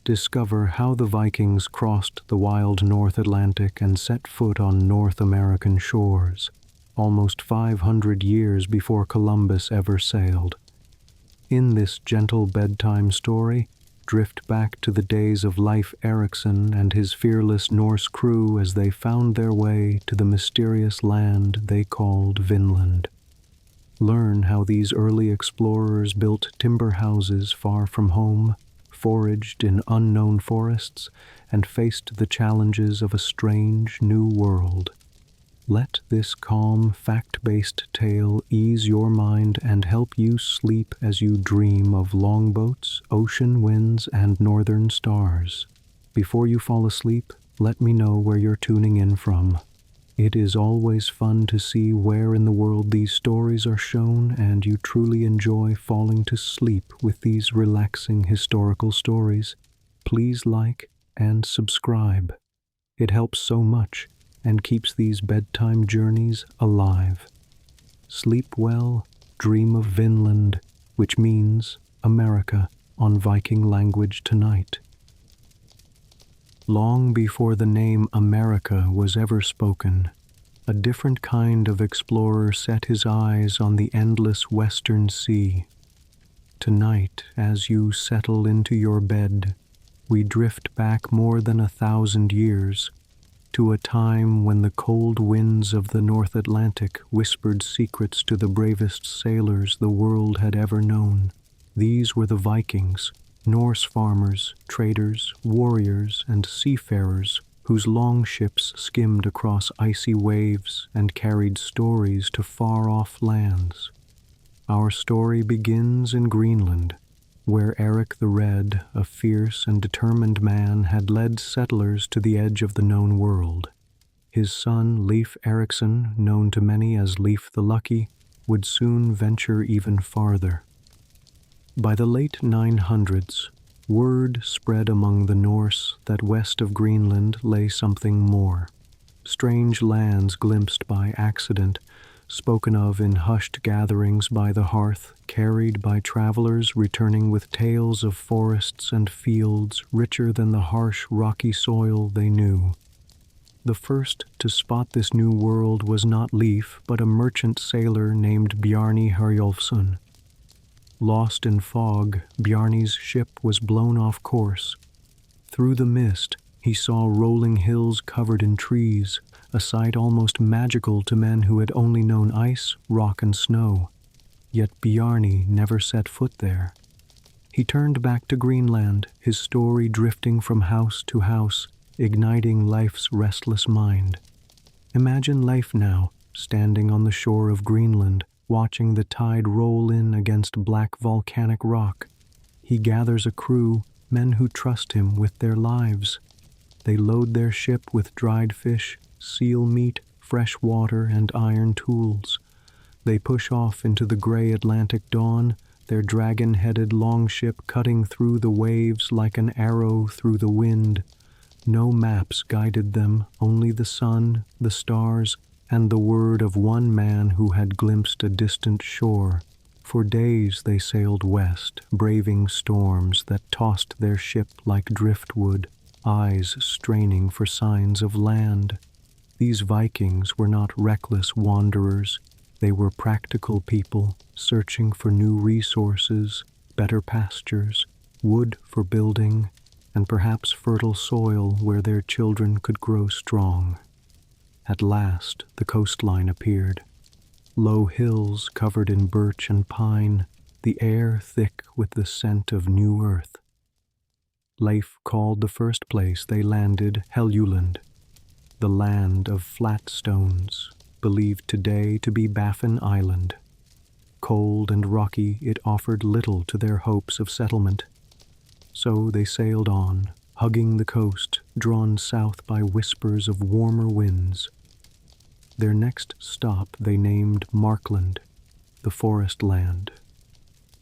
discover how the Vikings crossed the wild North Atlantic and set foot on North American shores, almost 500 years before Columbus ever sailed. In this gentle bedtime story, drift back to the days of Leif Erikson and his fearless Norse crew as they found their way to the mysterious land they called Vinland. Learn how these early explorers built timber houses far from home, foraged in unknown forests, and faced the challenges of a strange new world. Let this calm, fact-based tale ease your mind and help you sleep as you dream of longboats, ocean winds, and northern stars. Before you fall asleep, let me know where you're tuning in from. It is always fun to see where in the world these stories are shown, and you truly enjoy falling to sleep with these relaxing historical stories. Please like and subscribe. It helps so much and keeps these bedtime journeys alive. Sleep well, dream of Vinland, which means America on Viking language tonight. Long before the name America was ever spoken, a different kind of explorer set his eyes on the endless western sea. Tonight, as you settle into your bed, we drift back more than 1,000 years to a time when the cold winds of the North Atlantic whispered secrets to the bravest sailors the world had ever known. These were the Vikings, Norse farmers, traders, warriors, and seafarers whose long ships skimmed across icy waves and carried stories to far-off lands. Our story begins in Greenland, where Eric the Red, a fierce and determined man, had led settlers to the edge of the known world. His son, Leif Erikson, known to many as Leif the Lucky, would soon venture even farther. By the late 900s, word spread among the Norse that west of Greenland lay something more. Strange lands glimpsed by accident, spoken of in hushed gatherings by the hearth, carried by travelers returning with tales of forests and fields richer than the harsh, rocky soil they knew. The first to spot this new world was not Leif, but a merchant sailor named Bjarni Herjolfsson. Lost in fog, Bjarni's ship was blown off course. Through the mist, he saw rolling hills covered in trees, a sight almost magical to men who had only known ice, rock, and snow. Yet Bjarni never set foot there. He turned back to Greenland, his story drifting from house to house, igniting Leif's restless mind. Imagine Leif now, standing on the shore of Greenland, watching the tide roll in against black volcanic rock. He gathers a crew, men who trust him with their lives. They load their ship with dried fish, seal meat, fresh water, and iron tools. They push off into the gray Atlantic dawn, their dragon-headed longship cutting through the waves like an arrow through the wind. No maps guided them, only the sun, the stars, and the word of one man who had glimpsed a distant shore. For days they sailed west, braving storms that tossed their ship like driftwood, eyes straining for signs of land. These Vikings were not reckless wanderers. They were practical people, searching for new resources, better pastures, wood for building, and perhaps fertile soil where their children could grow strong. At last, the coastline appeared. Low hills covered in birch and pine, the air thick with the scent of new earth. Leif called the first place they landed Helluland, the land of flat stones, believed today to be Baffin Island. Cold and rocky, it offered little to their hopes of settlement. So they sailed on, hugging the coast, drawn south by whispers of warmer winds. Their next stop they named Markland, the forest land.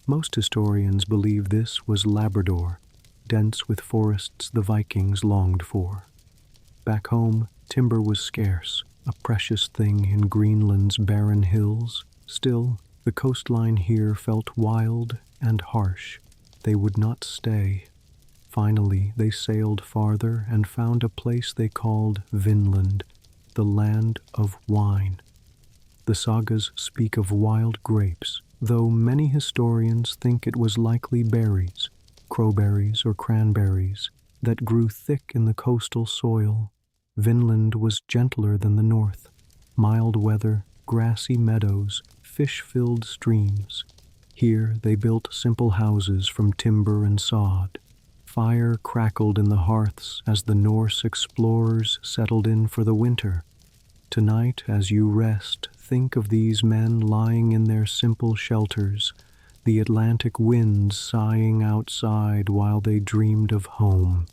Most historians believe this was Labrador, dense with forests the Vikings longed for. Back home, timber was scarce, a precious thing in Greenland's barren hills. Still, the coastline here felt wild and harsh. They would not stay. Finally, they sailed farther and found a place they called Vinland, the land of wine. The sagas speak of wild grapes, though many historians think it was likely berries, crowberries or cranberries, that grew thick in the coastal soil. Vinland was gentler than the north. Mild weather, grassy meadows, fish-filled streams. Here they built simple houses from timber and sod. Fire crackled in the hearths as the Norse explorers settled in for the winter. Tonight, as you rest, think of these men lying in their simple shelters, the Atlantic winds sighing outside while they dreamed of home.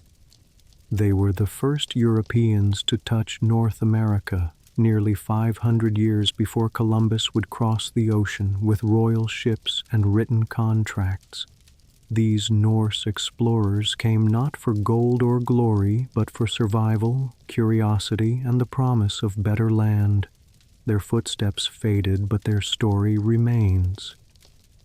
They were the first Europeans to touch North America, nearly 500 years before Columbus would cross the ocean with royal ships and written contracts. These Norse explorers came not for gold or glory, but for survival, curiosity, and the promise of better land. Their footsteps faded, but their story remains.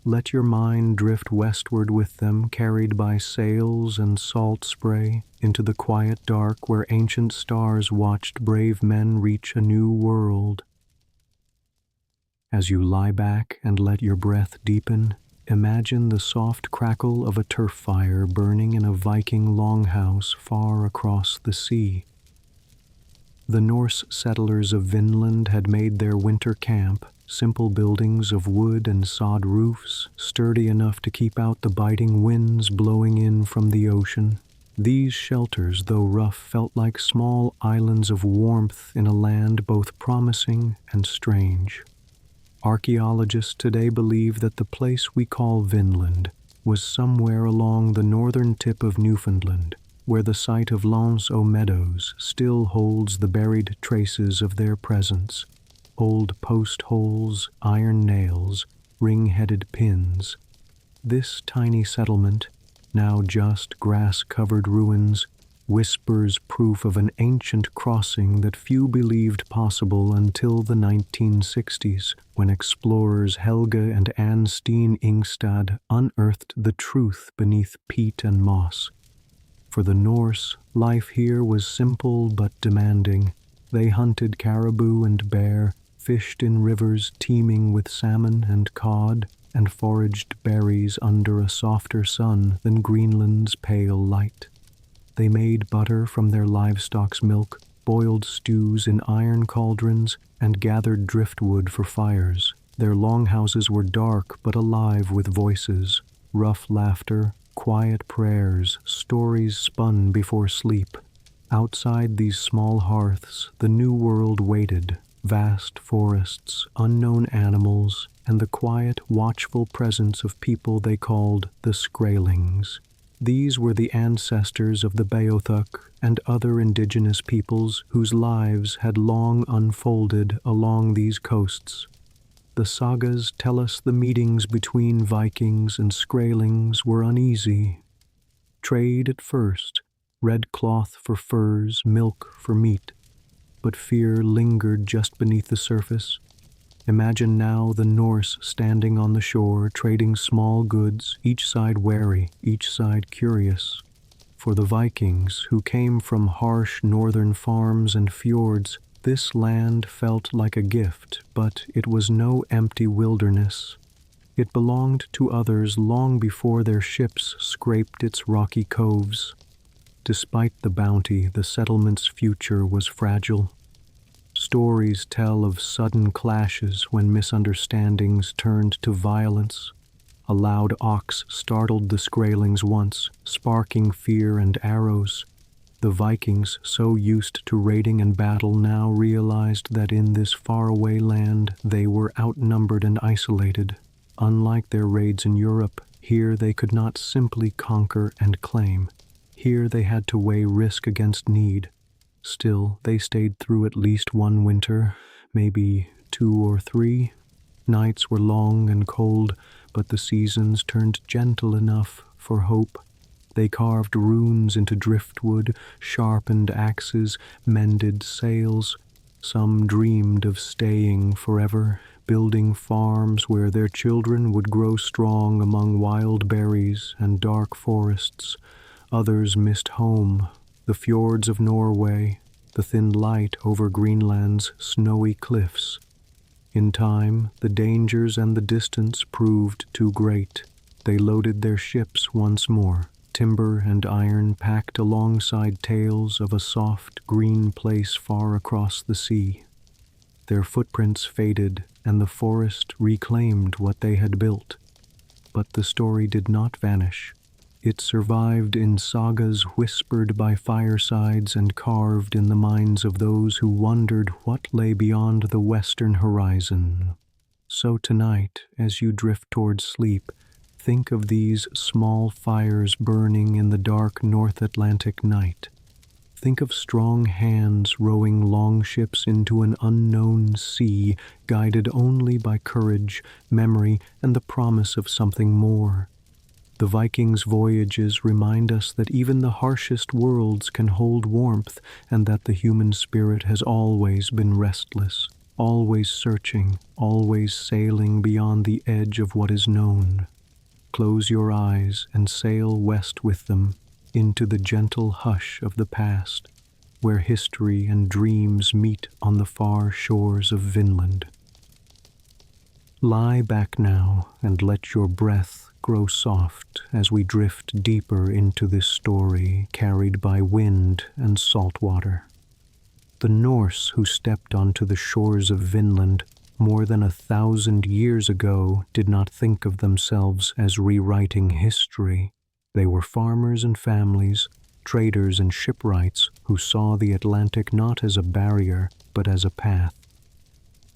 Let your mind drift westward with them, carried by sails and salt spray, into the quiet dark where ancient stars watched brave men reach a new world. As you lie back and let your breath deepen, imagine the soft crackle of a turf fire burning in a Viking longhouse far across the sea. The Norse settlers of Vinland had made their winter camp, simple buildings of wood and sod roofs, sturdy enough to keep out the biting winds blowing in from the ocean. These shelters, though rough, felt like small islands of warmth in a land both promising and strange. Archaeologists today believe that the place we call Vinland was somewhere along the northern tip of Newfoundland, where the site of Lens aux Meadows still holds the buried traces of their presence: old post holes, iron nails, ring-headed pins. This tiny settlement, now just grass-covered ruins, whispers proof of an ancient crossing that few believed possible until the 1960s, when explorers Helge and Anne Steen Ingstad unearthed the truth beneath peat and moss. For the Norse, life here was simple but demanding. They hunted caribou and bear, fished in rivers teeming with salmon and cod, and foraged berries under a softer sun than Greenland's pale light. They made butter from their livestock's milk, boiled stews in iron cauldrons, and gathered driftwood for fires. Their longhouses were dark but alive with voices, rough laughter, quiet prayers, stories spun before sleep. Outside these small hearths, the new world waited: vast forests, unknown animals, and the quiet, watchful presence of people they called the Skraelings. These were the ancestors of the Beothuk and other indigenous peoples whose lives had long unfolded along these coasts. The sagas tell us the meetings between Vikings and Skraelings were uneasy. Trade at first, red cloth for furs, milk for meat, but fear lingered just beneath the surface. Imagine now the Norse standing on the shore, trading small goods, each side wary, each side curious. For the Vikings, who came from harsh northern farms and fjords, this land felt like a gift, but it was no empty wilderness. It belonged to others long before their ships scraped its rocky coves. Despite the bounty, the settlement's future was fragile. Stories tell of sudden clashes when misunderstandings turned to violence. A loud ox startled the Skraelings once, sparking fear and arrows. The Vikings, so used to raiding and battle, now realized that in this faraway land they were outnumbered and isolated. Unlike their raids in Europe, here they could not simply conquer and claim. Here they had to weigh risk against need. Still, they stayed through at least one winter, maybe 2 or 3. Nights were long and cold, but the seasons turned gentle enough for hope. They carved runes into driftwood, sharpened axes, mended sails. Some dreamed of staying forever, building farms where their children would grow strong among wild berries and dark forests. Others missed home, the fjords of Norway, the thin light over Greenland's snowy cliffs. In time, the dangers and the distance proved too great. They loaded their ships once more, timber and iron packed alongside tales of a soft green place far across the sea. Their footprints faded, and the forest reclaimed what they had built. But the story did not vanish. It survived in sagas whispered by firesides and carved in the minds of those who wondered what lay beyond the western horizon. So tonight, as you drift towards sleep, think of these small fires burning in the dark North Atlantic night. Think of strong hands rowing longships into an unknown sea, guided only by courage, memory, and the promise of something more. The Vikings' voyages remind us that even the harshest worlds can hold warmth, and that the human spirit has always been restless, always searching, always sailing beyond the edge of what is known. Close your eyes and sail west with them into the gentle hush of the past, where history and dreams meet on the far shores of Vinland. Lie back now and let your breath grow soft as we drift deeper into this story carried by wind and salt water. The Norse who stepped onto the shores of Vinland more than 1,000 years ago did not think of themselves as rewriting history. They were farmers and families, traders and shipwrights who saw the Atlantic not as a barrier but as a path.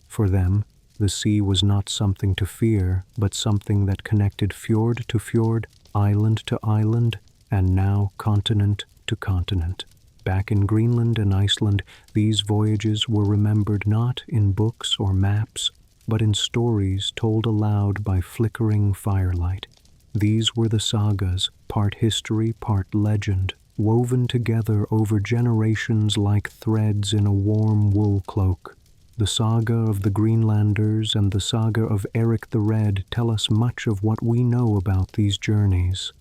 For them, the sea was not something to fear, but something that connected fjord to fjord, island to island, and now continent to continent. Back in Greenland and Iceland, these voyages were remembered not in books or maps, but in stories told aloud by flickering firelight. These were the sagas, part history, part legend, woven together over generations like threads in a warm wool cloak. The saga of the Greenlanders and the saga of Eric the Red tell us much of what we know about these journeys.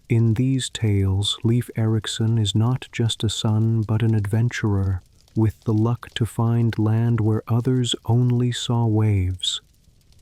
In these tales, Leif Erikson is not just a son but an adventurer, with the luck to find land where others only saw waves.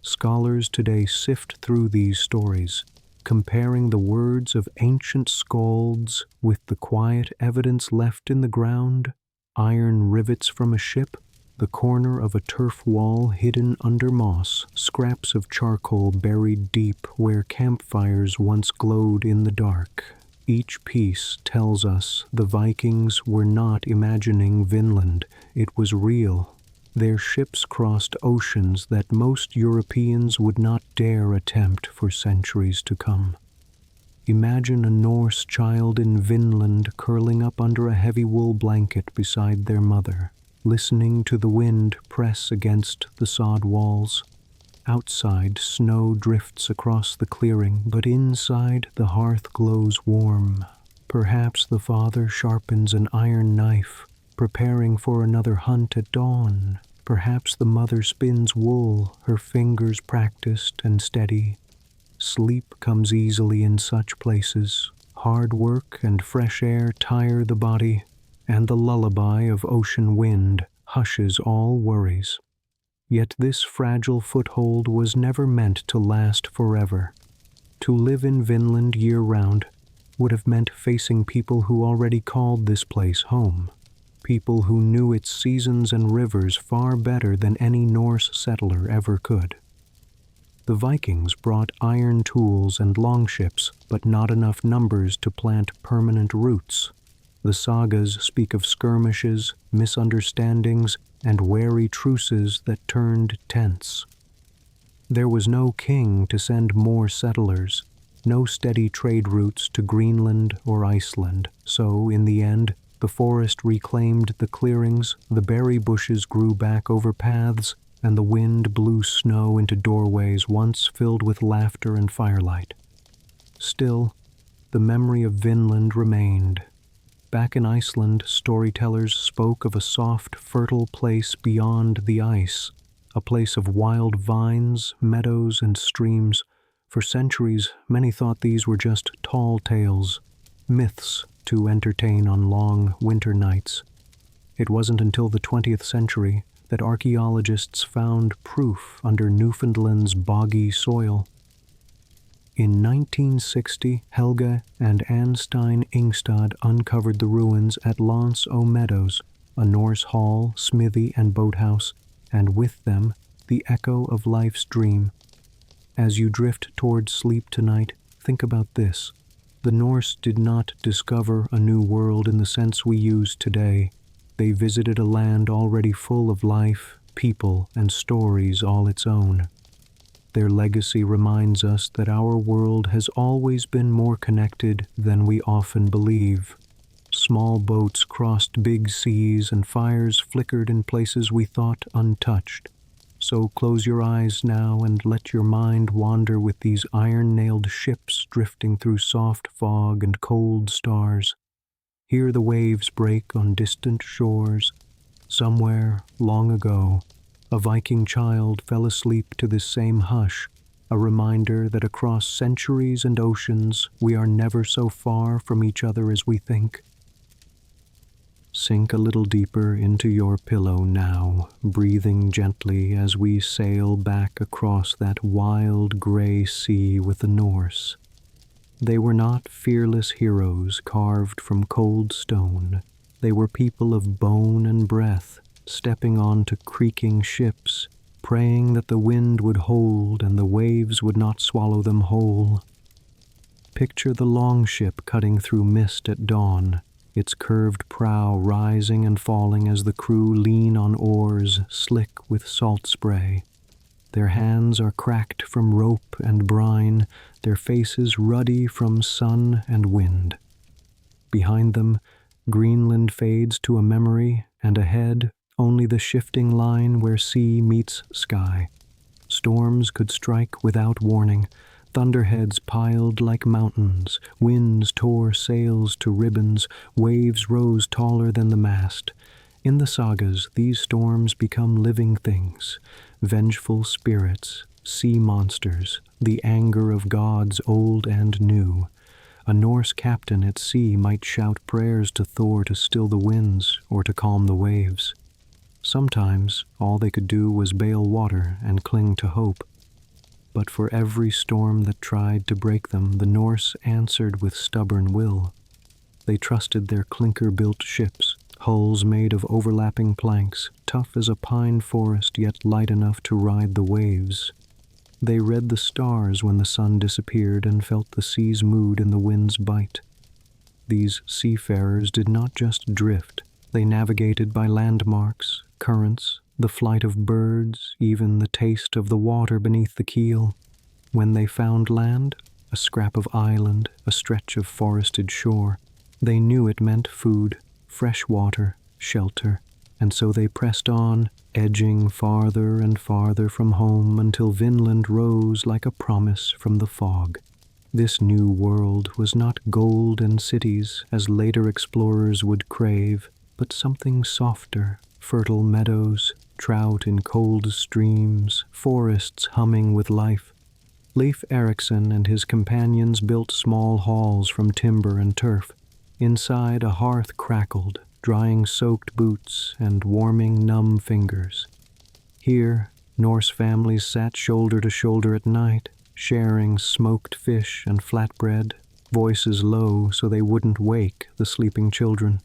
Scholars today sift through these stories, comparing the words of ancient skalds with the quiet evidence left in the ground, iron rivets from a ship, the corner of a turf wall hidden under moss, scraps of charcoal buried deep where campfires once glowed in the dark. Each piece tells us the Vikings were not imagining Vinland. It was real. Their ships crossed oceans that most Europeans would not dare attempt for centuries to come. Imagine a Norse child in Vinland curling up under a heavy wool blanket beside their mother, listening to the wind press against the sod walls. Outside, snow drifts across the clearing, but inside, the hearth glows warm. Perhaps the father sharpens an iron knife, preparing for another hunt at dawn. Perhaps the mother spins wool, her fingers practiced and steady. Sleep comes easily in such places. Hard work and fresh air tire the body, and the lullaby of ocean wind hushes all worries. Yet this fragile foothold was never meant to last forever. To live in Vinland year-round would have meant facing people who already called this place home, people who knew its seasons and rivers far better than any Norse settler ever could. The Vikings brought iron tools and longships, but not enough numbers to plant permanent roots. The sagas speak of skirmishes, misunderstandings, and wary truces that turned tense. There was no king to send more settlers, no steady trade routes to Greenland or Iceland, so, in the end, the forest reclaimed the clearings, the berry bushes grew back over paths, and the wind blew snow into doorways once filled with laughter and firelight. Still, the memory of Vinland remained. Back in Iceland, storytellers spoke of a soft, fertile place beyond the ice, a place of wild vines, meadows, and streams. For centuries, many thought these were just tall tales. myths to entertain on long winter nights. It wasn't until the 20th century that archaeologists found proof under Newfoundland's boggy soil. In 1960, Helga and Anstein Ingstad uncovered the ruins at Lance o' Meadows, a Norse hall, smithy, and boathouse, and with them, the echo of life's dream. As you drift towards sleep tonight, think about this. The Norse did not discover a new world in the sense we use today. They visited a land already full of life, people, and stories all its own. Their legacy reminds us that our world has always been more connected than we often believe. Small boats crossed big seas and fires flickered in places we thought untouched. So close your eyes now and let your mind wander with these iron-nailed ships drifting through soft fog and cold stars. Hear the waves break on distant shores. Somewhere, long ago, a Viking child fell asleep to this same hush, a reminder that across centuries and oceans we are never so far from each other as we think. Sink a little deeper into your pillow now, breathing gently as we sail back across that wild gray sea with the Norse. They were not fearless heroes carved from cold stone. They were people of bone and breath, stepping onto creaking ships, praying that the wind would hold and the waves would not swallow them whole. Picture the longship cutting through mist at dawn, its curved prow rising and falling as the crew lean on oars slick with salt spray. Their hands are cracked from rope and brine, their faces ruddy from sun and wind. Behind them, Greenland fades to a memory, and ahead, only the shifting line where sea meets sky. Storms could strike without warning, thunderheads piled like mountains, winds tore sails to ribbons, waves rose taller than the mast. In the sagas, these storms become living things, vengeful spirits, sea monsters, the anger of gods old and new. A Norse captain at sea might shout prayers to Thor to still the winds or to calm the waves. Sometimes, all they could do was bail water and cling to hope. But for every storm that tried to break them, the Norse answered with stubborn will. They trusted their clinker-built ships, hulls made of overlapping planks, tough as a pine forest yet light enough to ride the waves. They read the stars when the sun disappeared and felt the sea's mood in the wind's bite. These seafarers did not just drift. They navigated by landmarks, currents, the flight of birds, even the taste of the water beneath the keel. When they found land, a scrap of island, a stretch of forested shore, they knew it meant food, fresh water, shelter, and so they pressed on, edging farther and farther from home until Vinland rose like a promise from the fog. This new world was not gold and cities, as later explorers would crave, but something softer, fertile meadows, trout in cold streams, forests humming with life. Leif Erikson and his companions built small halls from timber and turf. Inside, a hearth crackled, drying soaked boots and warming numb fingers. Here, Norse families sat shoulder to shoulder at night, sharing smoked fish and flatbread, voices low so they wouldn't wake the sleeping children.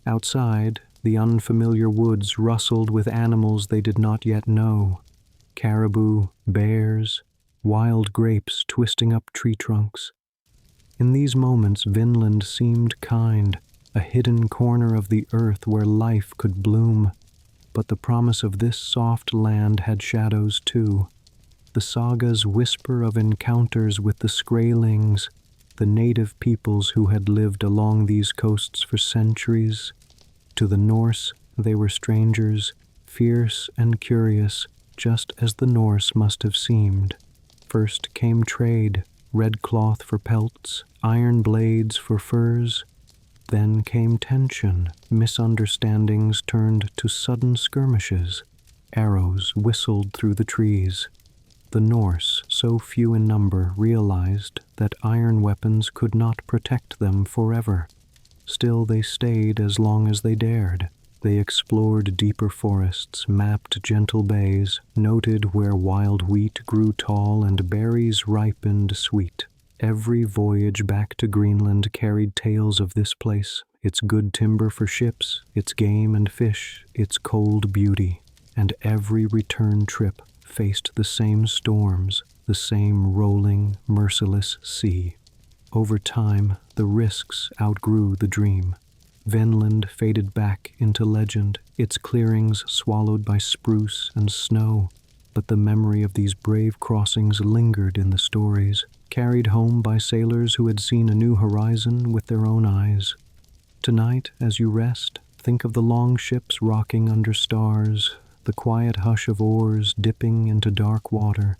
Outside, the unfamiliar woods rustled with animals they did not yet know. Caribou, bears, wild grapes twisting up tree trunks. In these moments, Vinland seemed kind, a hidden corner of the earth where life could bloom. But the promise of this soft land had shadows too. The sagas whisper of encounters with the Skraelings, the native peoples who had lived along these coasts for centuries. To the Norse, they were strangers, fierce and curious, just as the Norse must have seemed. First came trade, red cloth for pelts, iron blades for furs. Then came tension, misunderstandings turned to sudden skirmishes. Arrows whistled through the trees. The Norse, so few in number, realized that iron weapons could not protect them forever. Still they stayed as long as they dared. They explored deeper forests, mapped gentle bays, noted where wild wheat grew tall and berries ripened sweet. Every voyage back to Greenland carried tales of this place, its good timber for ships, its game and fish, its cold beauty. And every return trip faced the same storms, the same rolling, merciless sea. Over time, the risks outgrew the dream. Vinland faded back into legend, its clearings swallowed by spruce and snow. But the memory of these brave crossings lingered in the stories, carried home by sailors who had seen a new horizon with their own eyes. Tonight, as you rest, think of the long ships rocking under stars, the quiet hush of oars dipping into dark water.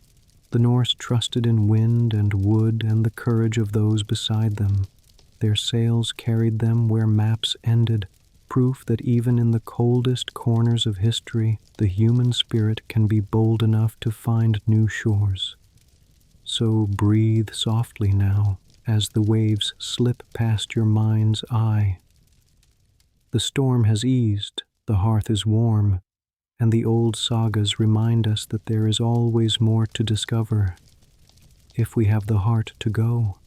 The Norse trusted in wind and wood and the courage of those beside them. Their sails carried them where maps ended, proof that even in the coldest corners of history, the human spirit can be bold enough to find new shores. So breathe softly now, as the waves slip past your mind's eye. The storm has eased, the hearth is warm, and the old sagas remind us that there is always more to discover, if we have the heart to go.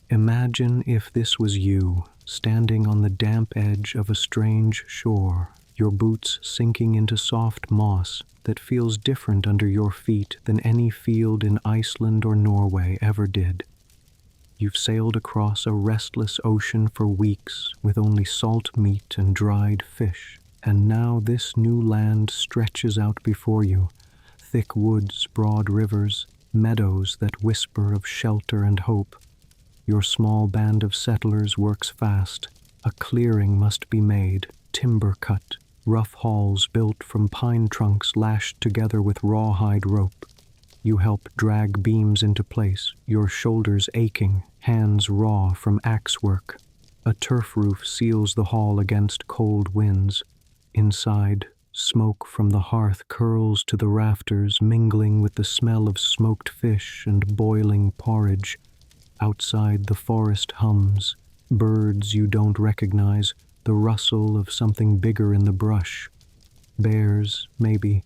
Imagine if this was you, standing on the damp edge of a strange shore, your boots sinking into soft moss that feels different under your feet than any field in Iceland or Norway ever did. You've sailed across a restless ocean for weeks with only salt meat and dried fish, and now this new land stretches out before you, thick woods, broad rivers, meadows that whisper of shelter and hope. Your small band of settlers works fast. A clearing must be made, timber cut, rough halls built from pine trunks lashed together with rawhide rope. You help drag beams into place, your shoulders aching, hands raw from axe work. A turf roof seals the hall against cold winds. Inside, smoke from the hearth curls to the rafters, mingling with the smell of smoked fish and boiling porridge. Outside, the forest hums, birds you don't recognize, the rustle of something bigger in the brush. Bears, maybe,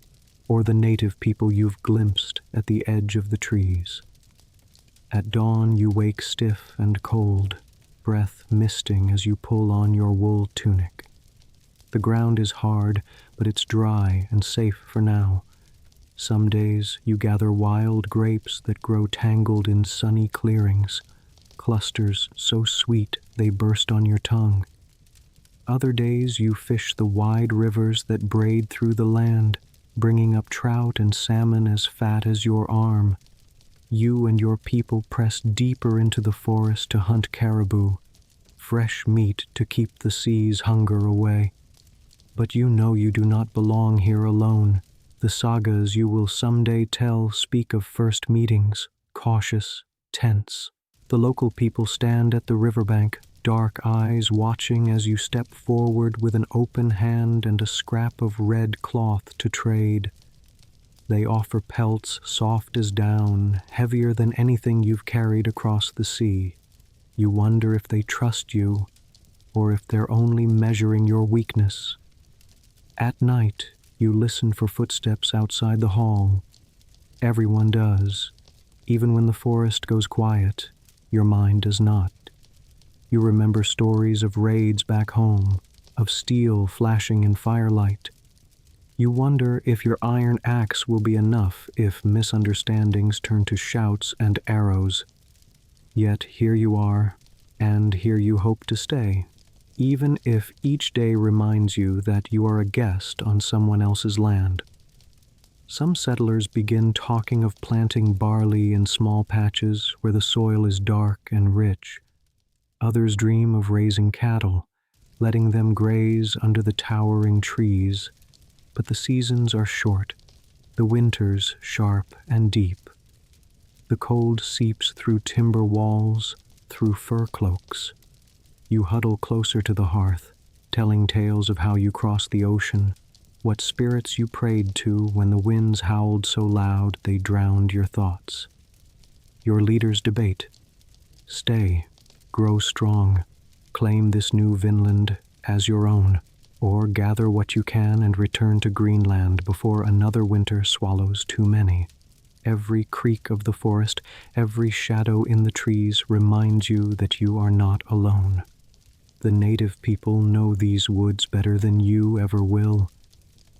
or the native people you've glimpsed at the edge of the trees. At dawn, you wake stiff and cold, breath misting as you pull on your wool tunic. The ground is hard, but it's dry and safe for now. Some days you gather wild grapes that grow tangled in sunny clearings, clusters so sweet they burst on your tongue. Other days you fish the wide rivers that braid through the land, bringing up trout and salmon as fat as your arm. You and your people press deeper into the forest to hunt caribou, fresh meat to keep the sea's hunger away. But you know you do not belong here alone. The sagas you will someday tell speak of first meetings, cautious, tense. The local people stand at the riverbank, dark eyes watching as you step forward with an open hand and a scrap of red cloth to trade. They offer pelts soft as down, heavier than anything you've carried across the sea. You wonder if they trust you, or if they're only measuring your weakness. At night, you listen for footsteps outside the hall. Everyone does. Even when the forest goes quiet, your mind does not. You remember stories of raids back home, of steel flashing in firelight. You wonder if your iron axe will be enough if misunderstandings turn to shouts and arrows. Yet here you are, and here you hope to stay, even if each day reminds you that you are a guest on someone else's land. Some settlers begin talking of planting barley in small patches where the soil is dark and rich. Others dream of raising cattle, letting them graze under the towering trees. But the seasons are short, the winters sharp and deep. The cold seeps through timber walls, through fur cloaks. You huddle closer to the hearth, telling tales of how you crossed the ocean, what spirits you prayed to when the winds howled so loud they drowned your thoughts. Your leaders debate. Stay, grow strong, claim this new Vinland as your own, or gather what you can and return to Greenland before another winter swallows too many. Every creak of the forest, every shadow in the trees reminds you that you are not alone. The native people know these woods better than you ever will.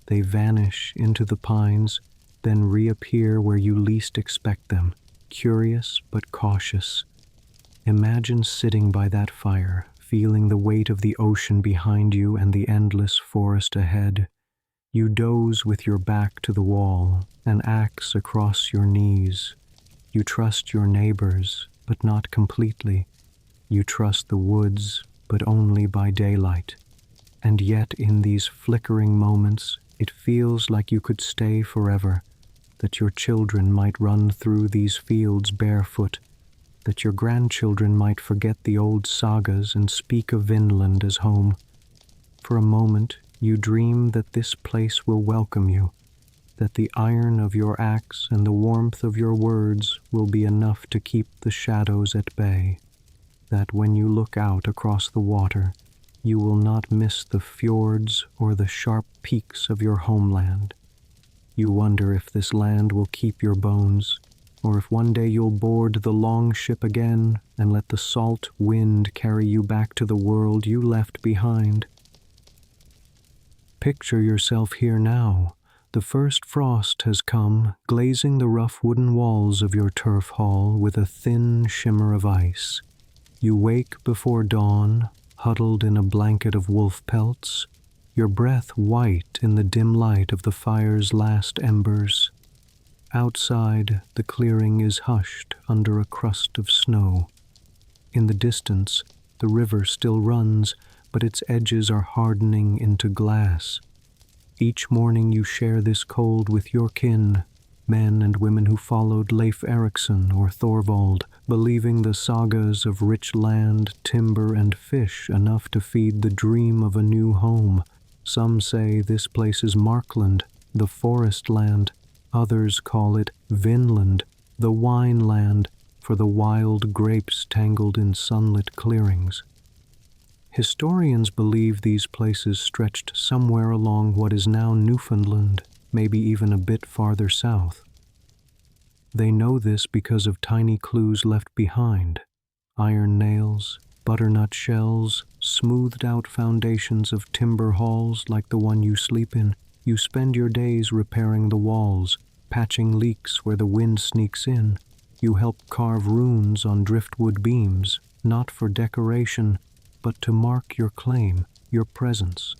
They vanish into the pines, then reappear where you least expect them, curious but cautious. Imagine sitting by that fire, feeling the weight of the ocean behind you and the endless forest ahead. You doze with your back to the wall, an axe across your knees. You trust your neighbors, but not completely. You trust the woods, but only by daylight. And yet in these flickering moments, it feels like you could stay forever, that your children might run through these fields barefoot, that your grandchildren might forget the old sagas and speak of Vinland as home. For a moment, you dream that this place will welcome you, that the iron of your axe and the warmth of your words will be enough to keep the shadows at bay, that when you look out across the water, you will not miss the fjords or the sharp peaks of your homeland. You wonder if this land will keep your bones, or if one day you'll board the long ship again and let the salt wind carry you back to the world you left behind. Picture yourself here now. The first frost has come, glazing the rough wooden walls of your turf hall with a thin shimmer of ice. You wake before dawn, huddled in a blanket of wolf pelts, your breath white in the dim light of the fire's last embers. Outside, the clearing is hushed under a crust of snow. In the distance, the river still runs, but its edges are hardening into glass. Each morning you share this cold with your kin, men and women who followed Leif Erikson or Thorvald, believing the sagas of rich land, timber, and fish enough to feed the dream of a new home. Some say this place is Markland, the forest land. Others call it Vinland, the wine land, for the wild grapes tangled in sunlit clearings. Historians believe these places stretched somewhere along what is now Newfoundland, maybe even a bit farther south. They know this because of tiny clues left behind: iron nails, butternut shells, smoothed-out foundations of timber halls like the one you sleep in. You spend your days repairing the walls, patching leaks where the wind sneaks in. You help carve runes on driftwood beams, not for decoration, but to mark your claim, your presence.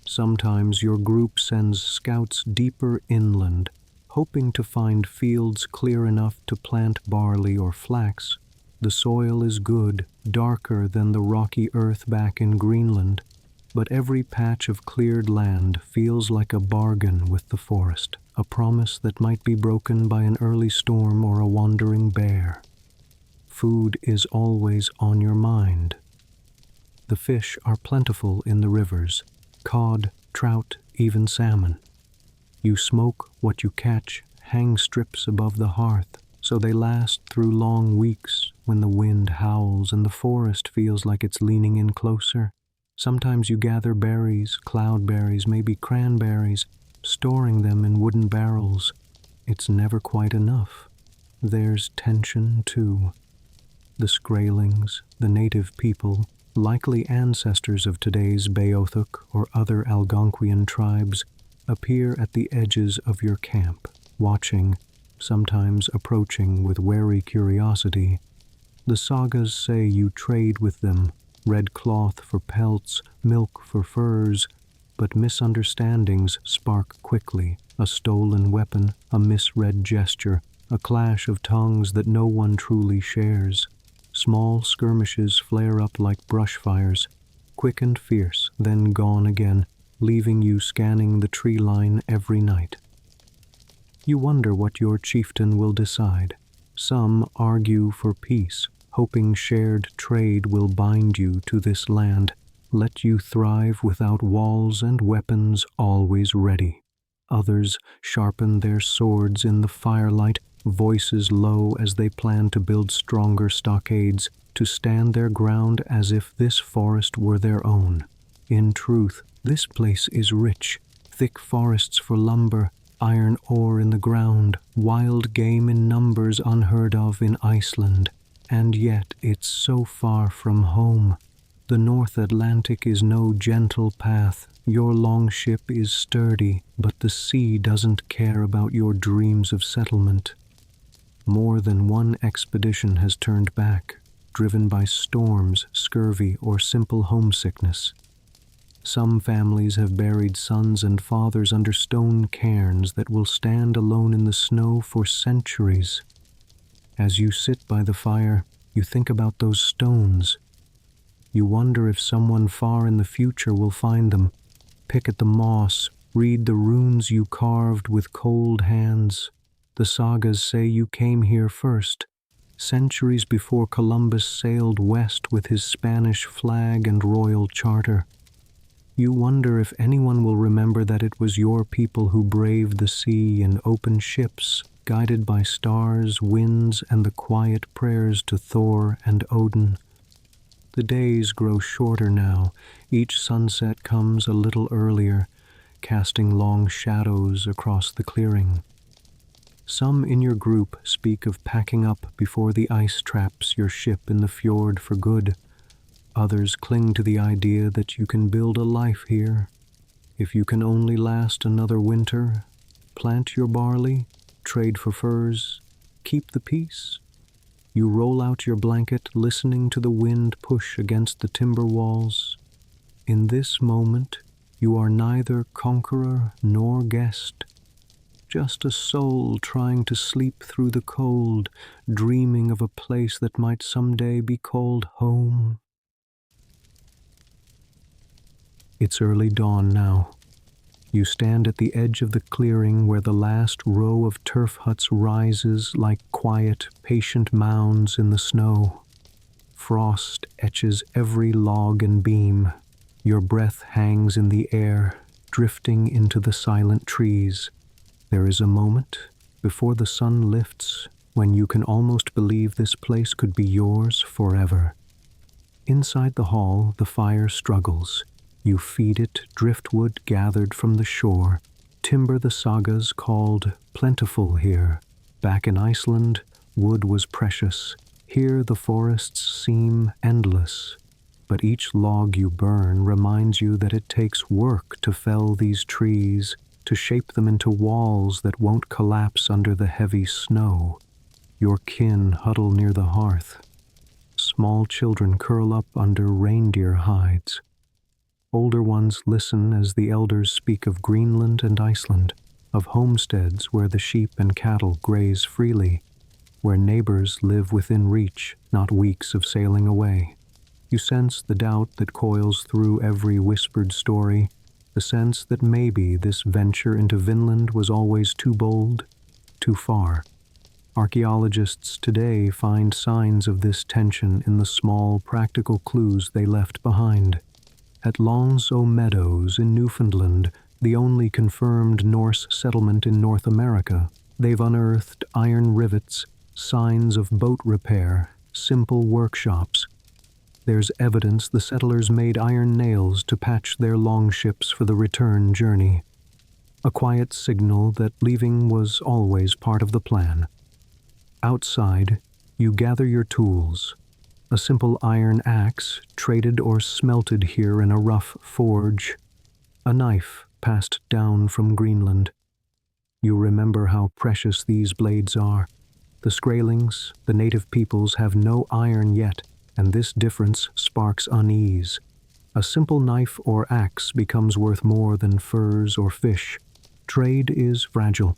Sometimes your group sends scouts deeper inland, hoping to find fields clear enough to plant barley or flax. The soil is good, darker than the rocky earth back in Greenland, but every patch of cleared land feels like a bargain with the forest, a promise that might be broken by an early storm or a wandering bear. Food is always on your mind. The fish are plentiful in the rivers: cod, trout, even salmon. You smoke what you catch, hang strips above the hearth, so they last through long weeks when the wind howls and the forest feels like it's leaning in closer. Sometimes you gather berries, cloudberries, maybe cranberries, storing them in wooden barrels. It's never quite enough. There's tension, too. The Skraelings, the native people, likely ancestors of today's Beothuk or other Algonquian tribes, appear at the edges of your camp, watching, sometimes approaching with wary curiosity. The sagas say you trade with them, red cloth for pelts, milk for furs, but misunderstandings spark quickly: a stolen weapon, a misread gesture, a clash of tongues that no one truly shares. Small skirmishes flare up like brush fires, quick and fierce, then gone again, leaving you scanning the tree line every night. You wonder what your chieftain will decide. Some argue for peace, hoping shared trade will bind you to this land. let you thrive without walls and weapons always ready. Others sharpen their swords in the firelight, voices low as they plan to build stronger stockades, to stand their ground as if this forest were their own. In truth, this place is rich, thick forests for lumber, iron ore in the ground, wild game in numbers unheard of in Iceland, and yet it's so far from home. The North Atlantic is no gentle path. Your longship is sturdy, but the sea doesn't care about your dreams of settlement. More than one expedition has turned back, driven by storms, scurvy, or simple homesickness. Some families have buried sons and fathers under stone cairns that will stand alone in the snow for centuries. As you sit by the fire, you think about those stones. You wonder if someone far in the future will find them, pick at the moss, read the runes you carved with cold hands. The sagas say you came here first, centuries before Columbus sailed west with his Spanish flag and royal charter. You wonder if anyone will remember that it was your people who braved the sea in open ships, guided by stars, winds, and the quiet prayers to Thor and Odin. The days grow shorter now. Each sunset comes a little earlier, casting long shadows across the clearing. Some in your group speak of packing up before the ice traps your ship in the fjord for good. Others cling to the idea that you can build a life here. If you can only last another winter, plant your barley, trade for furs, keep the peace. You roll out your blanket, listening to the wind push against the timber walls. In this moment, you are neither conqueror nor guest, just a soul trying to sleep through the cold, dreaming of a place that might someday be called home. It's early dawn now. You stand at the edge of the clearing where the last row of turf huts rises like quiet, patient mounds in the snow. Frost etches every log and beam. Your breath hangs in the air, drifting into the silent trees. There is a moment, before the sun lifts, when you can almost believe this place could be yours forever. Inside the hall, the fire struggles. You feed it driftwood gathered from the shore, timber the sagas called plentiful here. Back in Iceland, wood was precious. Here the forests seem endless. But each log you burn reminds you that it takes work to fell these trees, to shape them into walls that won't collapse under the heavy snow. Your kin huddle near the hearth. Small children curl up under reindeer hides. Older ones listen as the elders speak of Greenland and Iceland, of homesteads where the sheep and cattle graze freely, where neighbors live within reach, not weeks of sailing away. You sense the doubt that coils through every whispered story, the sense that maybe this venture into Vinland was always too bold, too far. Archaeologists today find signs of this tension in the small, practical clues they left behind. At Longso Meadows in Newfoundland, the only confirmed Norse settlement in North America, they've unearthed iron rivets, signs of boat repair, simple workshops. There's evidence the settlers made iron nails to patch their longships for the return journey. A quiet signal that leaving was always part of the plan. Outside, you gather your tools. A simple iron axe, traded or smelted here in a rough forge. A knife, passed down from Greenland. You remember how precious these blades are. The Skraelings, the native peoples, have no iron yet, and this difference sparks unease. A simple knife or axe becomes worth more than furs or fish. Trade is fragile.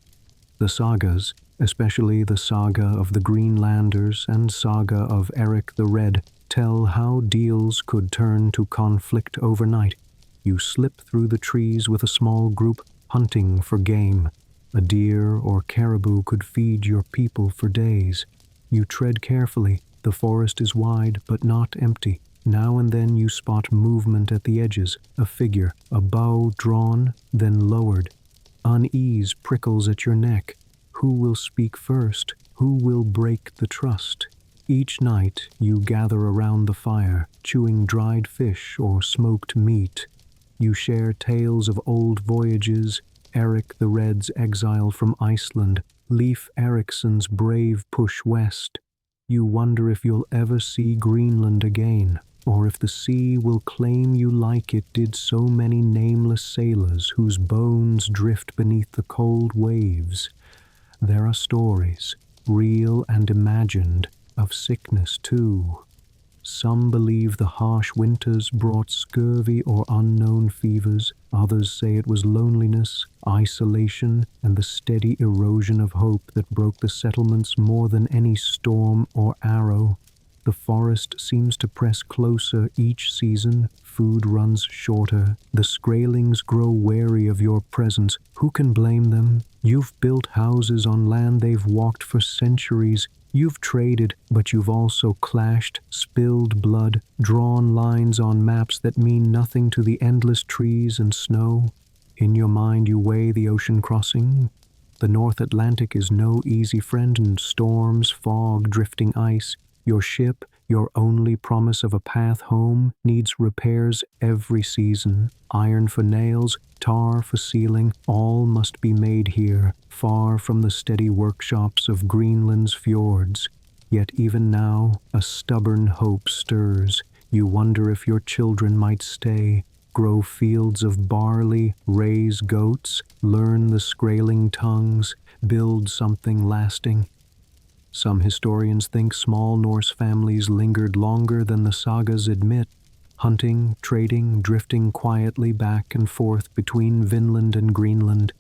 The sagas, especially the saga of the Greenlanders and saga of Eric the Red, tell how deals could turn to conflict overnight. You slip through the trees with a small group, hunting for game. A deer or caribou could feed your people for days. You tread carefully. The forest is wide but not empty. Now and then you spot movement at the edges, a figure, a bow drawn, then lowered. Unease prickles at your neck. Who will speak first? Who will break the trust? Each night you gather around the fire, chewing dried fish or smoked meat. You share tales of old voyages, Eric the Red's exile from Iceland, Leif Erikson's brave push west. You wonder if you'll ever see Greenland again, or if the sea will claim you like it did so many nameless sailors whose bones drift beneath the cold waves. There are stories, real and imagined, of sickness too. Some believe the harsh winters brought scurvy or unknown fevers. Others say it was loneliness, isolation, and the steady erosion of hope that broke the settlements more than any storm or arrow. The forest seems to press closer each season. Food runs shorter. The Skraelings grow wary of your presence. Who can blame them? You've built houses on land they've walked for centuries. You've traded, but you've also clashed, spilled blood, drawn lines on maps that mean nothing to the endless trees and snow. In your mind you weigh the ocean crossing. The North Atlantic is no easy friend, and storms, fog, drifting ice. Your ship, your only promise of a path home, needs repairs every season. Iron for nails, tar for sealing, all must be made here, far from the steady workshops of Greenland's fjords. Yet even now, a stubborn hope stirs. You wonder if your children might stay, grow fields of barley, raise goats, learn the Skraeling tongues, build something lasting. Some historians think small Norse families lingered longer than the sagas admit, hunting, trading, drifting quietly back and forth between Vinland and Greenland.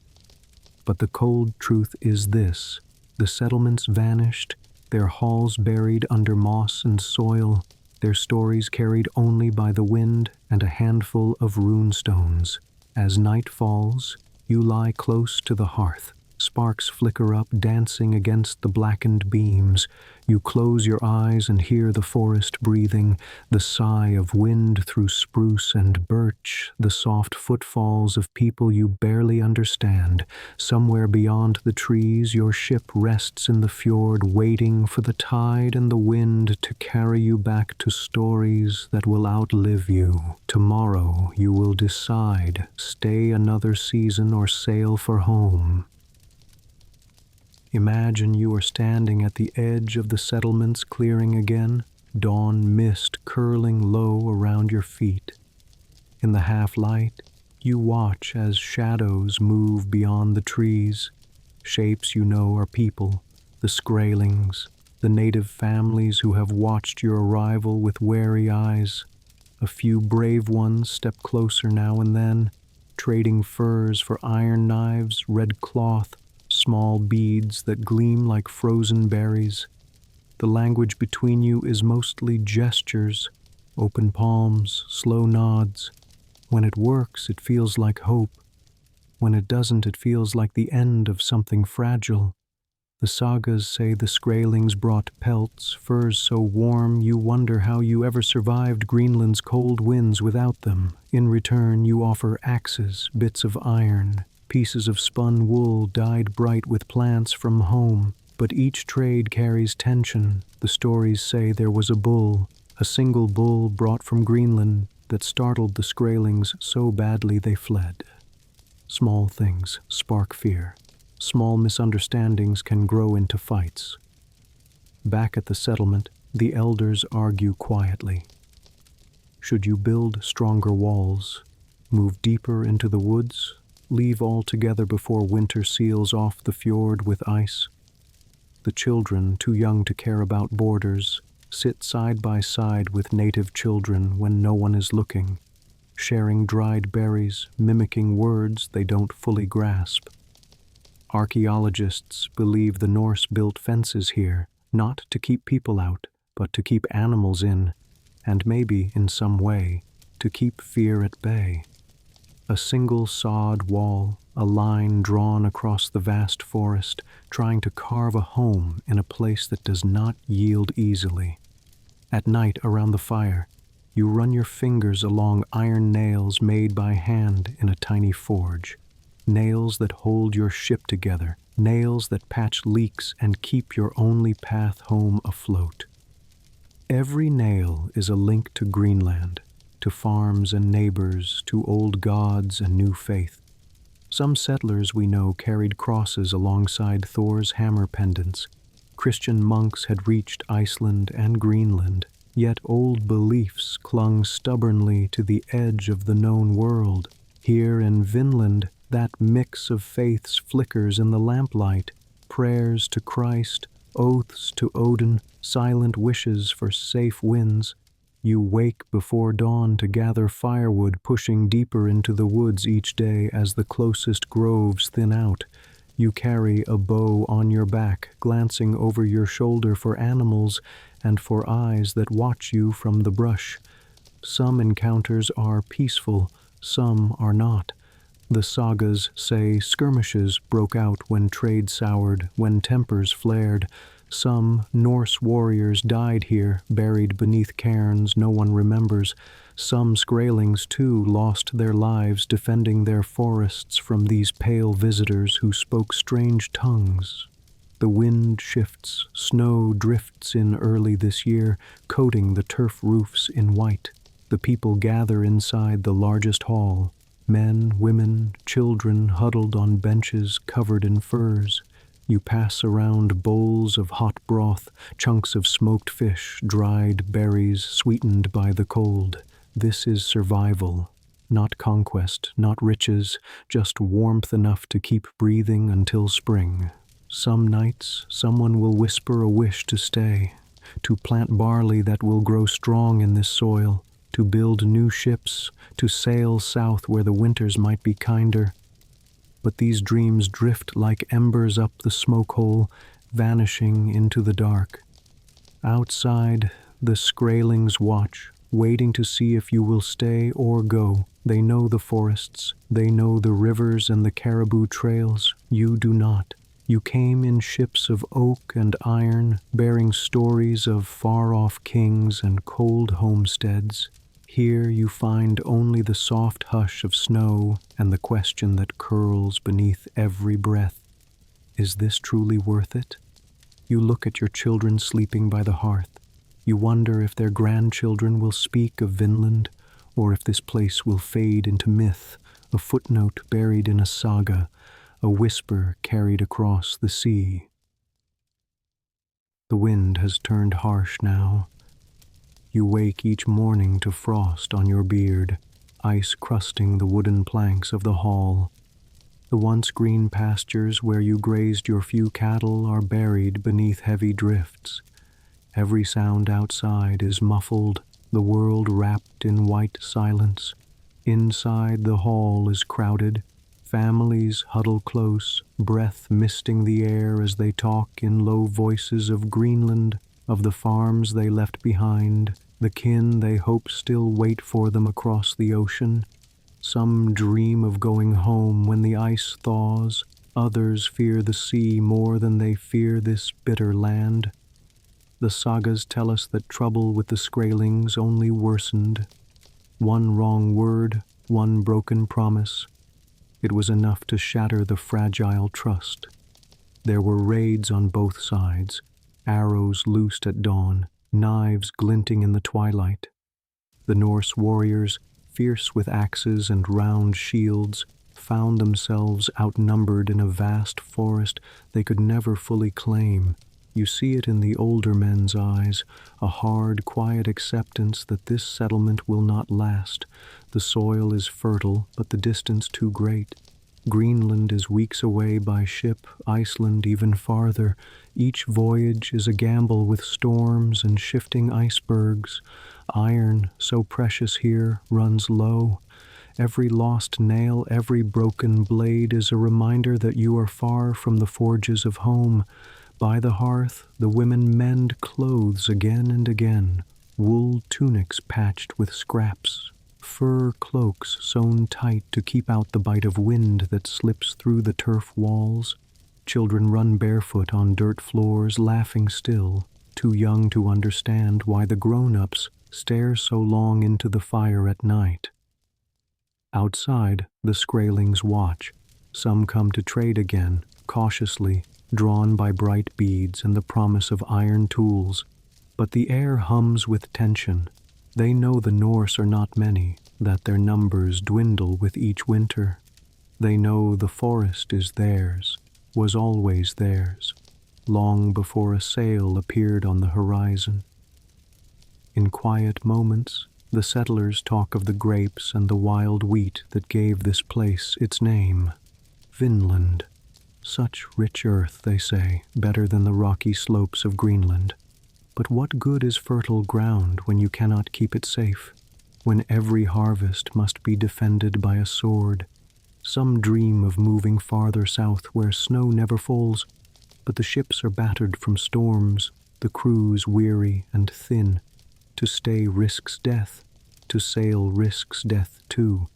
But the cold truth is this: the settlements vanished, their halls buried under moss and soil, their stories carried only by the wind and a handful of runestones. As night falls, you lie close to the hearth. Sparks flicker up, dancing against the blackened beams. You close your eyes and hear the forest breathing, the sigh of wind through spruce and birch, the soft footfalls of people you barely understand. Somewhere beyond the trees, your ship rests in the fjord, waiting for the tide and the wind to carry you back to stories that will outlive you. Tomorrow you will decide, stay another season or sail for home. Imagine you are standing at the edge of the settlement's clearing again, dawn mist curling low around your feet. In the half-light, you watch as shadows move beyond the trees. Shapes you know are people, the Skraelings, the native families who have watched your arrival with wary eyes. A few brave ones step closer now and then, trading furs for iron knives, red cloth, small beads that gleam like frozen berries. The language between you is mostly gestures, open palms, slow nods. When it works, it feels like hope. When it doesn't, it feels like the end of something fragile. The sagas say the Skraelings brought pelts, furs so warm you wonder how you ever survived Greenland's cold winds without them. In return, you offer axes, bits of iron, pieces of spun wool dyed bright with plants from home. But each trade carries tension. The stories say there was a bull, a single bull brought from Greenland, that startled the Skraelings so badly they fled. Small things spark fear. Small misunderstandings can grow into fights. Back at the settlement, the elders argue quietly. Should you build stronger walls, move deeper into the woods, leave altogether before winter seals off the fjord with ice? The children, too young to care about borders, sit side by side with native children when no one is looking, sharing dried berries, mimicking words they don't fully grasp. Archaeologists believe the Norse built fences here, not to keep people out, but to keep animals in, and maybe, in some way, to keep fear at bay. A single sod wall, a line drawn across the vast forest, trying to carve a home in a place that does not yield easily. At night around the fire, You run your fingers along iron nails made by hand in a tiny forge. Nails that hold your ship together, nails that patch leaks and keep your only path home afloat. Every nail is a link to Greenland, to farms and neighbors, to old gods and new faith. Some settlers we know carried crosses alongside Thor's hammer pendants. Christian monks had reached Iceland and Greenland, yet old beliefs clung stubbornly to the edge of the known world. Here in Vinland, that mix of faiths flickers in the lamplight, prayers to Christ, oaths to Odin, silent wishes for safe winds. You wake before dawn to gather firewood, pushing deeper into the woods each day as the closest groves thin out. You carry a bow on your back, glancing over your shoulder for animals and for eyes that watch you from the brush. Some encounters are peaceful, some are not. The sagas say skirmishes broke out when trade soured, when tempers flared. Some Norse warriors died here, buried beneath cairns no one remembers. Some Skraelings, too, lost their lives defending their forests from these pale visitors who spoke strange tongues. The wind shifts, snow drifts in early this year, coating the turf roofs in white. The people gather inside the largest hall. Men, women, children huddled on benches covered in furs. You pass around bowls of hot broth, chunks of smoked fish, dried berries sweetened by the cold. This is survival, not conquest, not riches, just warmth enough to keep breathing until spring. Some nights, someone will whisper a wish to stay, to plant barley that will grow strong in this soil, to build new ships, to sail south where the winters might be kinder. But these dreams drift like embers up the smoke hole, vanishing into the dark. Outside, the Skraelings watch, waiting to see if you will stay or go. They know the forests, they know the rivers and the caribou trails. You do not. You came in ships of oak and iron, bearing stories of far-off kings and cold homesteads. Here you find only the soft hush of snow and the question that curls beneath every breath. Is this truly worth it? You look at your children sleeping by the hearth. You wonder if their grandchildren will speak of Vinland, or if this place will fade into myth, a footnote buried in a saga, a whisper carried across the sea. The wind has turned harsh now. You wake each morning to frost on your beard, ice crusting the wooden planks of the hall. The once green pastures where you grazed your few cattle are buried beneath heavy drifts. Every sound outside is muffled, the world wrapped in white silence. Inside the hall is crowded. Families huddle close, breath misting the air as they talk in low voices of Greenland, of the farms they left behind, the kin they hope still wait for them across the ocean. Some dream of going home when the ice thaws, others fear the sea more than they fear this bitter land. The sagas tell us that trouble with the Skraelings only worsened. One wrong word, one broken promise. It was enough to shatter the fragile trust. There were raids on both sides, arrows loosed at dawn, knives glinting in the twilight. The Norse warriors, fierce with axes and round shields, found themselves outnumbered in a vast forest they could never fully claim. You see it in the older men's eyes, a hard, quiet acceptance that this settlement will not last. The soil is fertile, but the distance too great. Greenland is weeks away by ship, Iceland even farther. Each voyage is a gamble with storms and shifting icebergs. Iron, so precious here, runs low. Every lost nail, every broken blade is a reminder that you are far from the forges of home. By the hearth, the women mend clothes again and again, wool tunics patched with scraps, fur cloaks sewn tight to keep out the bite of wind that slips through the turf walls. Children run barefoot on dirt floors, laughing still, too young to understand why the grown-ups stare so long into the fire at night. Outside, the Skraelings watch. Some come to trade again, cautiously, drawn by bright beads and the promise of iron tools. But the air hums with tension. They know the Norse are not many, that their numbers dwindle with each winter. They know the forest is theirs, was always theirs, long before a sail appeared on the horizon. In quiet moments, the settlers talk of the grapes and the wild wheat that gave this place its name, Vinland. Such rich earth, they say, better than the rocky slopes of Greenland. But what good is fertile ground when you cannot keep it safe, when every harvest must be defended by a sword? Some dream of moving farther south where snow never falls, but the ships are battered from storms, the crews weary and thin. To stay risks death, to sail risks death too.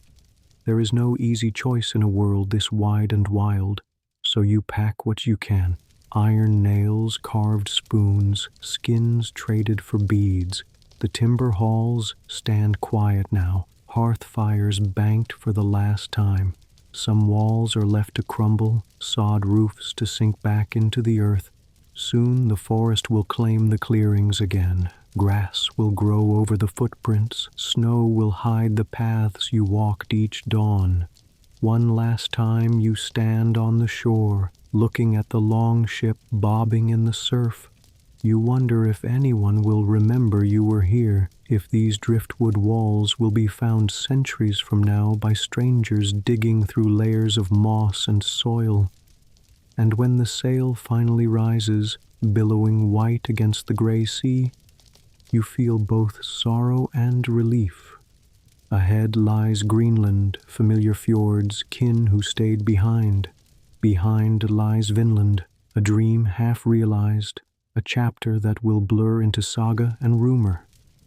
There is no easy choice in a world this wide and wild, so you pack what you can. Iron nails, carved spoons, skins traded for beads. The timber halls stand quiet now, hearth fires banked for the last time. Some walls are left to crumble, sod roofs to sink back into the earth. Soon the forest will claim the clearings again. Grass will grow over the footprints, snow will hide the paths you walked each dawn. One last time you stand on the shore, looking at the long ship bobbing in the surf. You wonder if anyone will remember you were here, if these driftwood walls will be found centuries from now by strangers digging through layers of moss and soil. And when the sail finally rises, billowing white against the gray sea, you feel both sorrow and relief. Ahead lies Greenland, familiar fjords, kin who stayed behind. Behind lies Vinland, a dream half realized, a chapter that will blur into saga and rumor.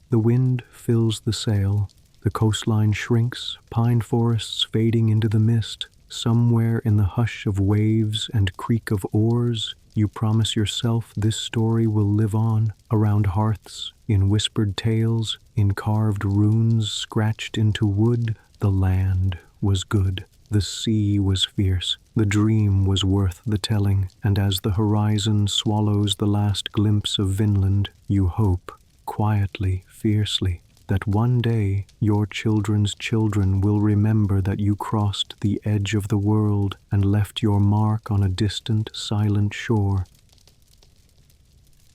The wind fills the sail, the coastline shrinks, pine forests fading into the mist. Somewhere in the hush of waves and creak of oars, you promise yourself this story will live on, around hearths, in whispered tales, in carved runes scratched into wood. The land was good, the sea was fierce, the dream was worth the telling, and as the horizon swallows the last glimpse of Vinland, you hope, quietly, fiercely, that one day your children's children will remember that you crossed the edge of the world and left your mark on a distant, silent shore.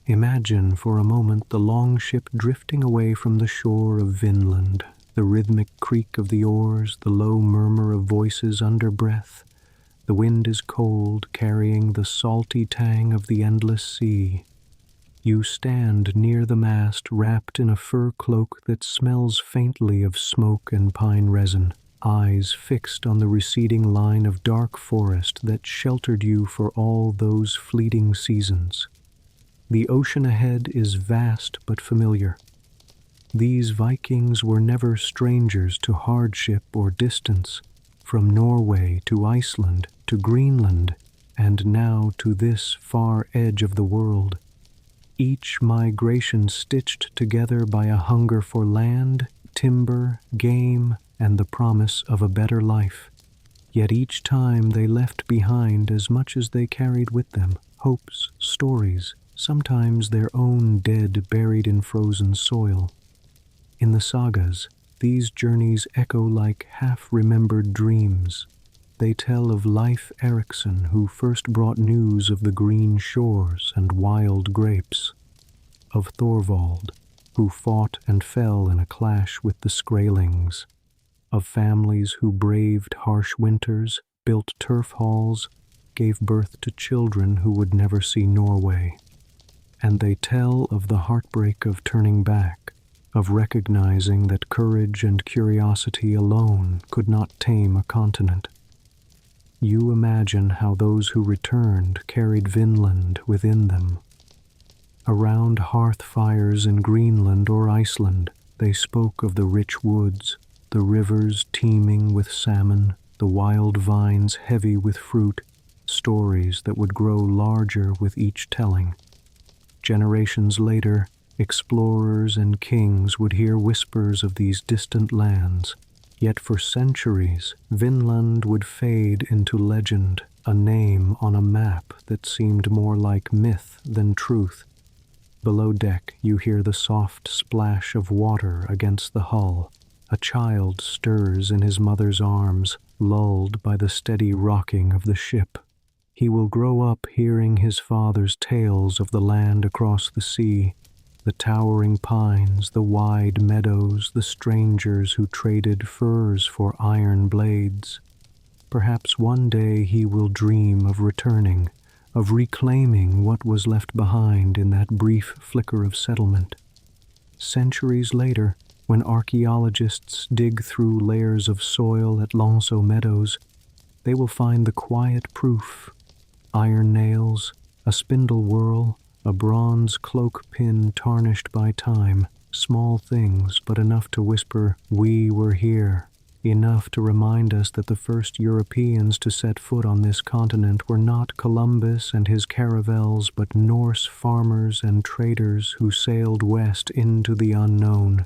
Imagine for a moment the long ship drifting away from the shore of Vinland, the rhythmic creak of the oars, the low murmur of voices under breath. The wind is cold, carrying the salty tang of the endless sea. You stand near the mast, wrapped in a fur cloak that smells faintly of smoke and pine resin, eyes fixed on the receding line of dark forest that sheltered you for all those fleeting seasons. The ocean ahead is vast but familiar. These Vikings were never strangers to hardship or distance, from Norway to Iceland to Greenland, and now to this far edge of the world. Each migration stitched together by a hunger for land, timber, game, and the promise of a better life. Yet each time they left behind as much as they carried with them, hopes, stories, sometimes their own dead buried in frozen soil. In the sagas, these journeys echo like half-remembered dreams. They tell of Leif Erikson, who first brought news of the green shores and wild grapes, of Thorvald, who fought and fell in a clash with the Skraelings, of families who braved harsh winters, built turf halls, gave birth to children who would never see Norway. And they tell of the heartbreak of turning back, of recognizing that courage and curiosity alone could not tame a continent. You imagine how those who returned carried Vinland within them. Around hearth fires in Greenland or Iceland, they spoke of the rich woods, the rivers teeming with salmon, the wild vines heavy with fruit, stories that would grow larger with each telling. Generations later, Explorers and kings would hear whispers of these distant lands, yet for centuries Vinland would fade into legend, a name on a map that seemed more like myth than truth. Below deck you hear the soft splash of water against the hull. A child stirs in his mother's arms, lulled by the steady rocking of the ship. He will grow up hearing his father's tales of the land across the sea, the towering pines, the wide meadows, the strangers who traded furs for iron blades. Perhaps one day he will dream of returning, of reclaiming what was left behind in that brief flicker of settlement. Centuries later, when archaeologists dig through layers of soil at Lonso Meadows, they will find the quiet proof: iron nails, a spindle whorl, a bronze cloak pin tarnished by time, small things but enough to whisper, "We were here," enough to remind us that the first Europeans to set foot on this continent were not Columbus and his caravels, but Norse farmers and traders who sailed west into the unknown.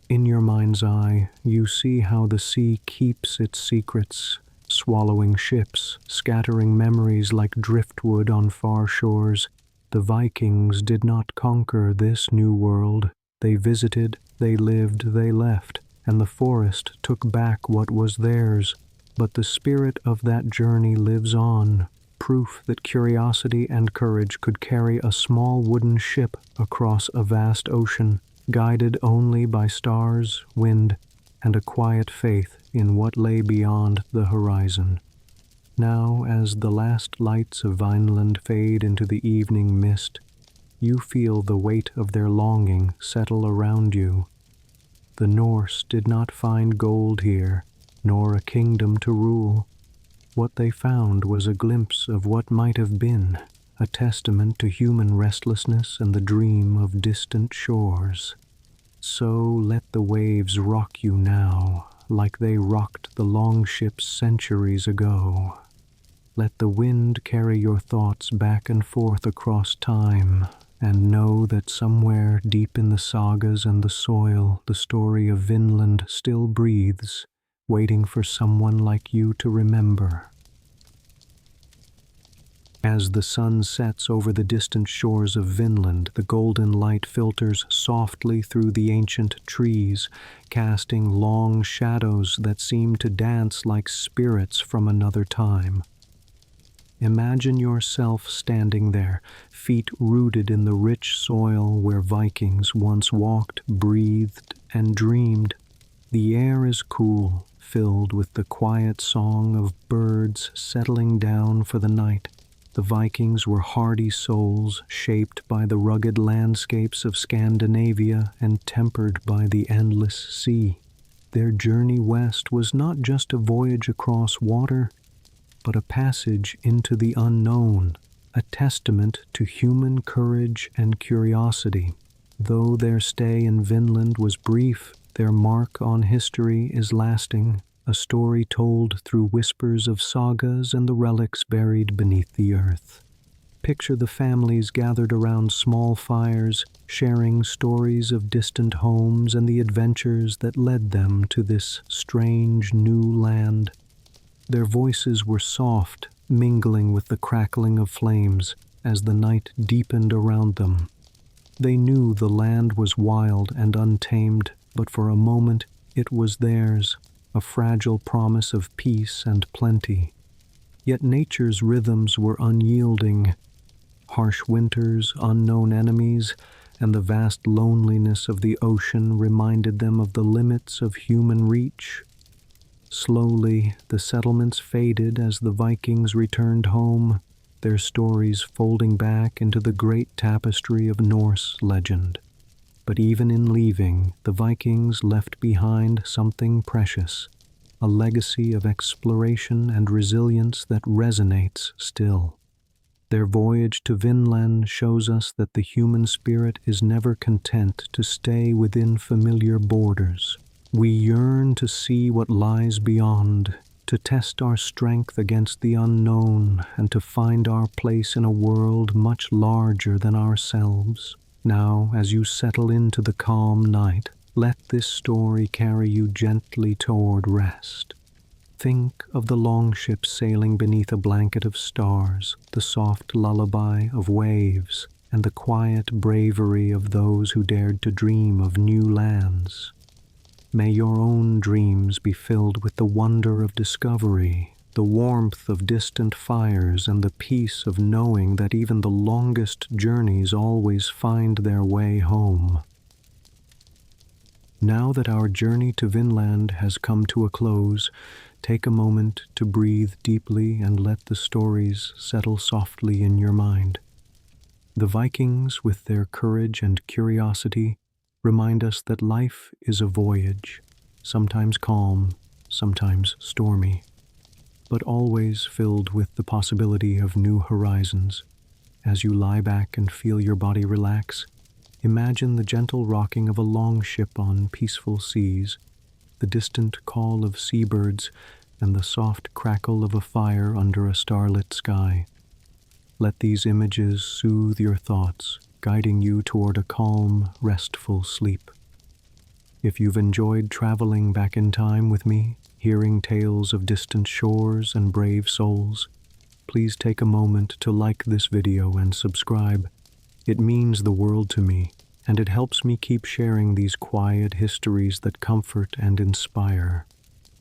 In your mind's eye, you see how the sea keeps its secrets, swallowing ships, scattering memories like driftwood on far shores. The Vikings did not conquer this new world. They visited, they lived, they left, and the forest took back what was theirs. But the spirit of that journey lives on, proof that curiosity and courage could carry a small wooden ship across a vast ocean, guided only by stars, wind, and a quiet faith in what lay beyond the horizon. Now, as the last lights of Vinland fade into the evening mist, you feel the weight of their longing settle around you. The Norse did not find gold here, nor a kingdom to rule. What they found was a glimpse of what might have been, a testament to human restlessness and the dream of distant shores. So let the waves rock you now, like they rocked the longships centuries ago. Let the wind carry your thoughts back and forth across time, and know that somewhere deep in the sagas and the soil, the story of Vinland still breathes, waiting for someone like you to remember. As the sun sets over the distant shores of Vinland, the golden light filters softly through the ancient trees, casting long shadows that seem to dance like spirits from another time. Imagine yourself standing there, feet rooted in the rich soil where Vikings once walked, breathed, and dreamed. The air is cool, filled with the quiet song of birds settling down for the night. The Vikings were hardy souls, shaped by the rugged landscapes of Scandinavia and tempered by the endless sea. Their journey west was not just a voyage across water, but a passage into the unknown, a testament to human courage and curiosity. Though their stay in Vinland was brief, their mark on history is lasting, a story told through whispers of sagas and the relics buried beneath the earth. Picture the families gathered around small fires, sharing stories of distant homes and the adventures that led them to this strange new land. Their voices were soft, mingling with the crackling of flames as the night deepened around them. They knew the land was wild and untamed, but for a moment it was theirs, a fragile promise of peace and plenty. Yet nature's rhythms were unyielding. Harsh winters, unknown enemies, and the vast loneliness of the ocean reminded them of the limits of human reach. Slowly, the settlements faded as the Vikings returned home, their stories folding back into the great tapestry of Norse legend. But even in leaving, the Vikings left behind something precious, a legacy of exploration and resilience that resonates still. Their voyage to Vinland shows us that the human spirit is never content to stay within familiar borders. We yearn to see what lies beyond, to test our strength against the unknown, and to find our place in a world much larger than ourselves. Now, as you settle into the calm night, let this story carry you gently toward rest. Think of the longships sailing beneath a blanket of stars, the soft lullaby of waves, and the quiet bravery of those who dared to dream of new lands. May your own dreams be filled with the wonder of discovery, the warmth of distant fires, and the peace of knowing that even the longest journeys always find their way home. Now that our journey to Vinland has come to a close, take a moment to breathe deeply and let the stories settle softly in your mind. The Vikings, with their courage and curiosity, remind us that life is a voyage, sometimes calm, sometimes stormy, but always filled with the possibility of new horizons. As you lie back and feel your body relax, imagine the gentle rocking of a longship on peaceful seas, the distant call of seabirds, and the soft crackle of a fire under a starlit sky. Let these images soothe your thoughts, guiding you toward a calm, restful sleep. If you've enjoyed traveling back in time with me, hearing tales of distant shores and brave souls, please take a moment to like this video and subscribe. It means the world to me, and it helps me keep sharing these quiet histories that comfort and inspire.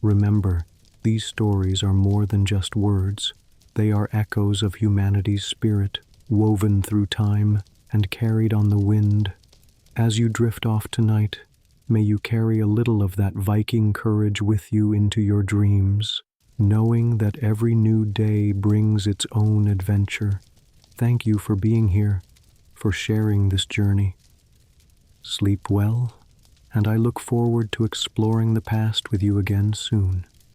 Remember, these stories are more than just words. They are echoes of humanity's spirit, woven through time and carried on the wind. As you drift off tonight, may you carry a little of that Viking courage with you into your dreams, knowing that every new day brings its own adventure. Thank you for being here, for sharing this journey. Sleep well, and I look forward to exploring the past with you again soon.